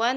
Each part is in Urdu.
1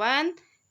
1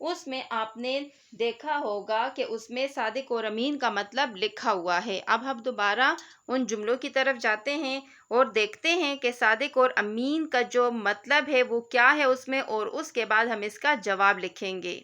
اس میں آپ نے دیکھا ہوگا کہ اس میں صادق اور امین کا مطلب لکھا ہوا ہے۔ اب ہم دوبارہ ان جملوں کی طرف جاتے ہیں اور دیکھتے ہیں کہ صادق اور امین کا جو مطلب ہے وہ کیا ہے اس میں، اور اس کے بعد ہم اس کا جواب لکھیں گے۔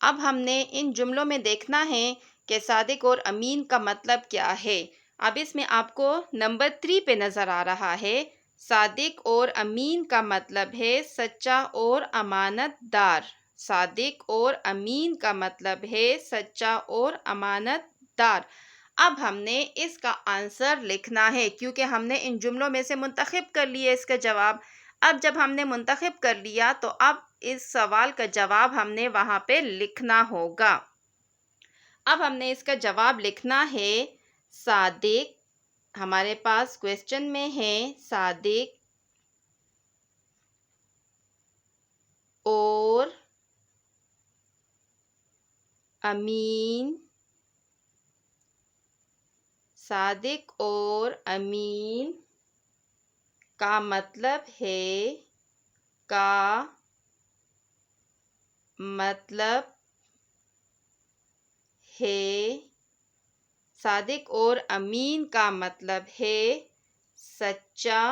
اب ہم نے ان جملوں میں دیکھنا ہے کہ صادق اور امین کا مطلب کیا ہے۔ اب اس میں آپ کو نمبر 3 پہ نظر آ رہا ہے۔ صادق اور امین کا مطلب ہے سچا اور امانت دار۔ صادق اور امین کا مطلب ہے سچا اور امانت دار۔ اب ہم نے اس کا آنسر لکھنا ہے کیونکہ ہم نے ان جملوں میں سے منتخب کر لیا اس کا جواب۔ اب جب ہم نے منتخب کر لیا تو اب اس سوال کا جواب ہم نے وہاں پہ لکھنا ہوگا۔ اب ہم نے اس کا جواب لکھنا ہے صادق، ہمارے پاس کویسچن میں ہے صادق اور امین، صادق اور امین کا مطلب ہے صادق اور امین کا مطلب ہے سچا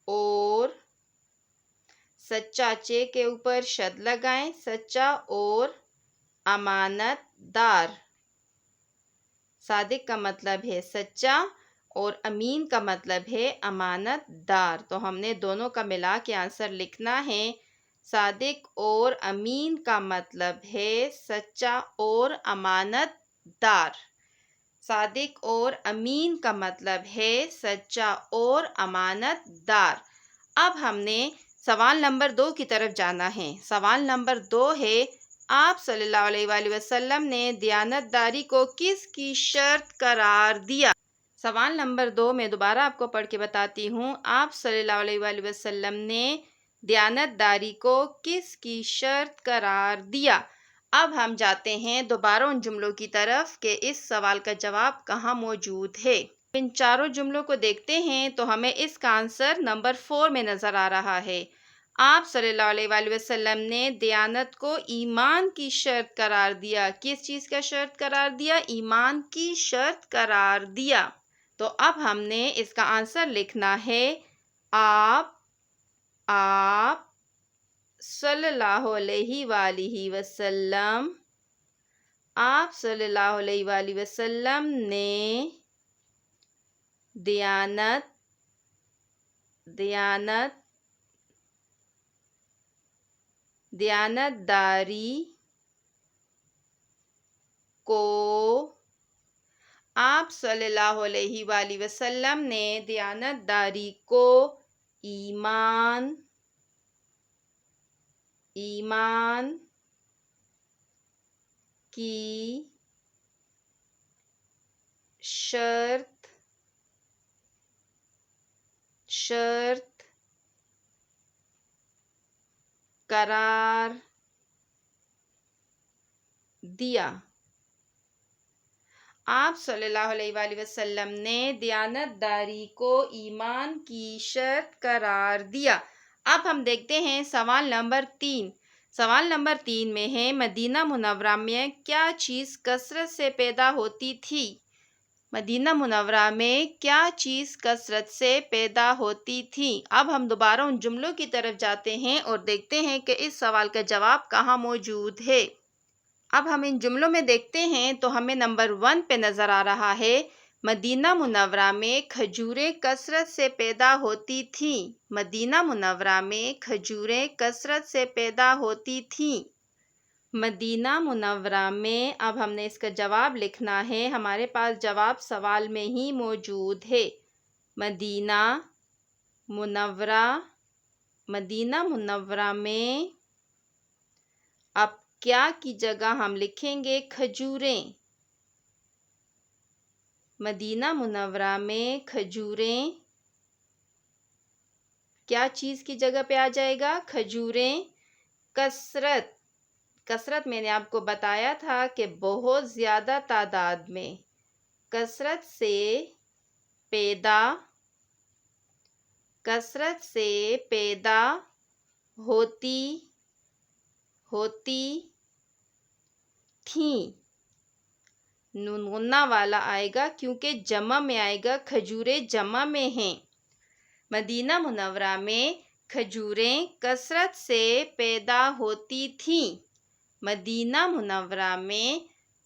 اور سچا چے کے اوپر شد لگائیں، سچا اور امانت دار۔ صادق کا مطلب ہے سچا اور امین کا مطلب ہے امانت دار، تو ہم نے دونوں کا ملا کے آنسر لکھنا ہے۔ صادق اور امین کا مطلب ہے سچا اور امانت دار۔ صادق اور امین کا مطلب ہے سچا اور امانت دار۔ اب ہم نے سوال نمبر 2 کی طرف جانا ہے۔ سوال نمبر 2 ہے، آپ صلی اللہ علیہ وآلہ وسلم نے دیانت داری کو کس کی شرط قرار دیا؟ سوال نمبر 2 میں دوبارہ آپ کو پڑھ کے بتاتی ہوں۔ آپ صلی اللہ علیہ وآلہ وسلم نے دیانت داری کو کس کی شرط قرار دیا؟ اب ہم جاتے ہیں دوبارہ ان جملوں کی طرف کہ اس سوال کا جواب کہاں موجود ہے۔ ان چاروں جملوں کو دیکھتے ہیں تو ہمیں اس کا آنسر نمبر 4 میں نظر آ رہا ہے۔ آپ صلی اللہ علیہ وآلہ وسلم نے دیانت کو ایمان کی شرط قرار دیا۔ کس چیز کا شرط قرار دیا؟ ایمان کی شرط قرار دیا۔ تو اب ہم نے اس کا آنسر لکھنا ہے، آپ صلی اللہ علیہ وآلہ وسلم، آپ صلی اللہ علیہ وآلہ وسلم نے دیانت داری کو، آپ صلی اللہ علیہ وآلہ وسلم نے دیانت داری کو ایمان کی شرط قرار دیا۔ آپ صلی اللہ علیہ وآلہ وسلم نے دیانت داری کو ایمان کی شرط قرار دیا۔ اب ہم دیکھتے ہیں سوال نمبر 3۔ سوال نمبر 3 میں ہے، مدینہ منورہ میں کیا چیز کثرت سے پیدا ہوتی تھی؟ مدینہ منورہ میں کیا چیز کثرت سے پیدا ہوتی تھی؟ اب ہم دوبارہ ان جملوں کی طرف جاتے ہیں اور دیکھتے ہیں کہ اس سوال کا جواب کہاں موجود ہے۔ اب ہم ان جملوں میں دیکھتے ہیں تو ہمیں نمبر 1 پہ نظر آ رہا ہے، مدینہ منورہ میں کھجوریں کثرت سے پیدا ہوتی تھیں۔ مدینہ منورہ میں کھجوریں کثرت سے پیدا ہوتی تھیں۔ مدینہ منورہ میں، اب ہم نے اس کا جواب لکھنا ہے، ہمارے پاس جواب سوال میں ہی موجود ہے۔ مدینہ منورہ میں، اب کیا کی جگہ ہم لکھیں گے کھجوریں۔ مدینہ منورہ میں کھجوریں کیا چیز کی جگہ پہ آ جائے گا؟ کھجوریں۔ کثرت میں نے آپ کو بتایا تھا کہ بہت زیادہ تعداد میں، کثرت سے پیدا کثرت سے پیدا ہوتی تھیں۔ نون غنہ والا آئے گا کیونکہ جمع میں آئے گا، کھجوریں جمع میں ہیں۔ مدینہ منورہ میں کھجوریں کثرت سے پیدا ہوتی تھیں۔ مدینہ منورہ میں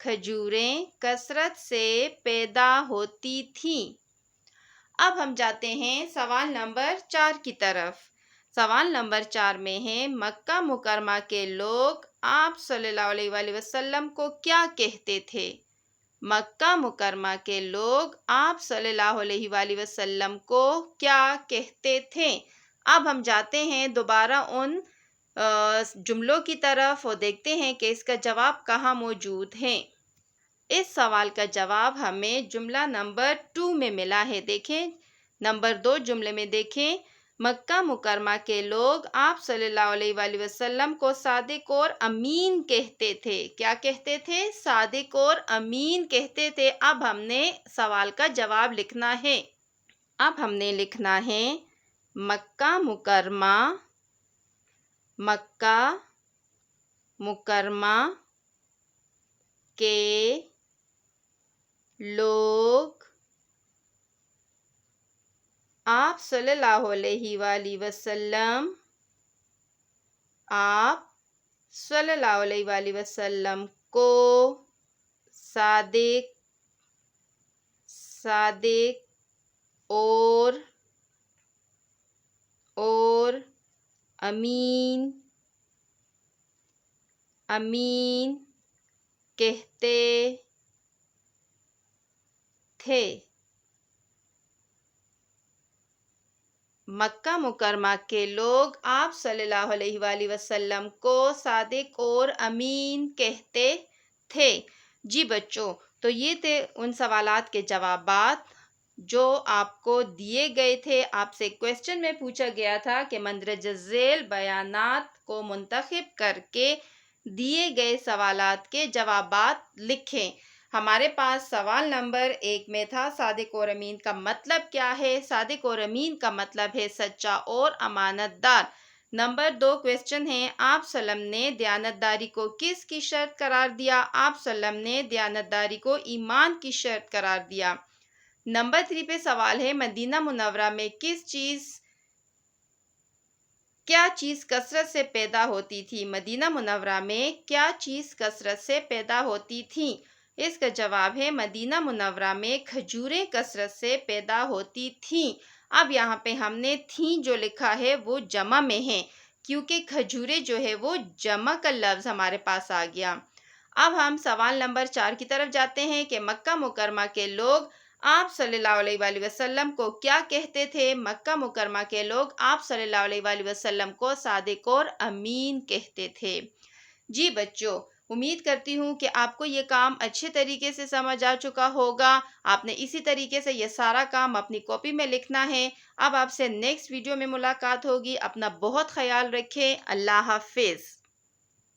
کھجوریں کثرت سے پیدا ہوتی تھیں۔ اب ہم جاتے ہیں سوال نمبر 4 کی طرف۔ سوال نمبر 4 میں ہے، مکہ مکرمہ کے لوگ آپ صلی اللہ علیہ وآلہ وسلم کو کیا کہتے تھے؟ مکہ مکرمہ کے لوگ آپ صلی اللہ علیہ وآلہ وسلم کو کیا کہتے تھے؟ اب ہم جاتے ہیں دوبارہ ان جملوں کی طرف اور دیکھتے ہیں کہ اس کا جواب کہاں موجود ہے۔ اس سوال کا جواب ہمیں جملہ نمبر 2 میں ملا ہے۔ دیکھیں نمبر 2 جملے میں دیکھیں، مکہ مکرمہ کے لوگ آپ صلی اللہ علیہ وآلہ وسلم کو صادق اور امین کہتے تھے۔ کیا کہتے تھے؟ صادق اور امین کہتے تھے۔ اب ہم نے سوال کا جواب لکھنا ہے۔ اب ہم نے لکھنا ہے مکہ مکرمہ کے لوگ آپ صلی اللہ علیہ وآلہ وسلم کو صادق اور امین کہتے تھے۔ مکہ مکرمہ کے لوگ آپ صلی اللہ علیہ وآلہ وسلم کو صادق اور امین کہتے تھے۔ جی بچوں، تو یہ تھے ان سوالات کے جوابات جو آپ کو دیے گئے تھے۔ آپ سے کویسچن میں پوچھا گیا تھا کہ مندرجہ ذیل بیانات کو منتخب کر کے دیے گئے سوالات کے جوابات لکھیں۔ ہمارے پاس سوال نمبر 1 میں تھا صادق اور امین کا مطلب کیا ہے؟ صادق اور امین کا مطلب ہے سچا اور امانت دار۔ نمبر 2 کویسچن ہے، آپ صلی اللہ علیہ وسلم نے دیانتداری کو کس کی شرط قرار دیا؟ آپ صلی اللہ علیہ وسلم نے دیانتداری کو ایمان کی شرط قرار دیا۔ نمبر 3 پہ سوال ہے، مدینہ منورہ میں کیا چیز کثرت سے پیدا ہوتی تھی؟ مدینہ منورہ میں کیا چیز کثرت سے پیدا ہوتی تھی؟ اس کا جواب ہے مدینہ منورہ میں کھجوریں کثرت سے پیدا ہوتی تھیں۔ اب یہاں پہ ہم نے تھیں جو لکھا ہے وہ جمع میں ہے کیونکہ کھجوریں جو ہے وہ جمع کا لفظ ہمارے پاس آ گیا۔ اب ہم سوال نمبر 4 کی طرف جاتے ہیں کہ مکہ مکرمہ کے لوگ آپ صلی اللہ علیہ وآلہ وسلم کو کیا کہتے تھے؟ مکہ مکرمہ کے لوگ آپ صلی اللہ علیہ وآلہ وسلم کو صادق اور امین کہتے تھے۔ جی بچوں، امید کرتی ہوں کہ آپ کو یہ کام اچھے طریقے سے سمجھ آ چکا ہوگا۔ آپ نے اسی طریقے سے یہ سارا کام اپنی کاپی میں لکھنا ہے۔ اب آپ سے نیکسٹ ویڈیو میں ملاقات ہوگی۔ اپنا بہت خیال رکھیں۔ اللہ حافظ۔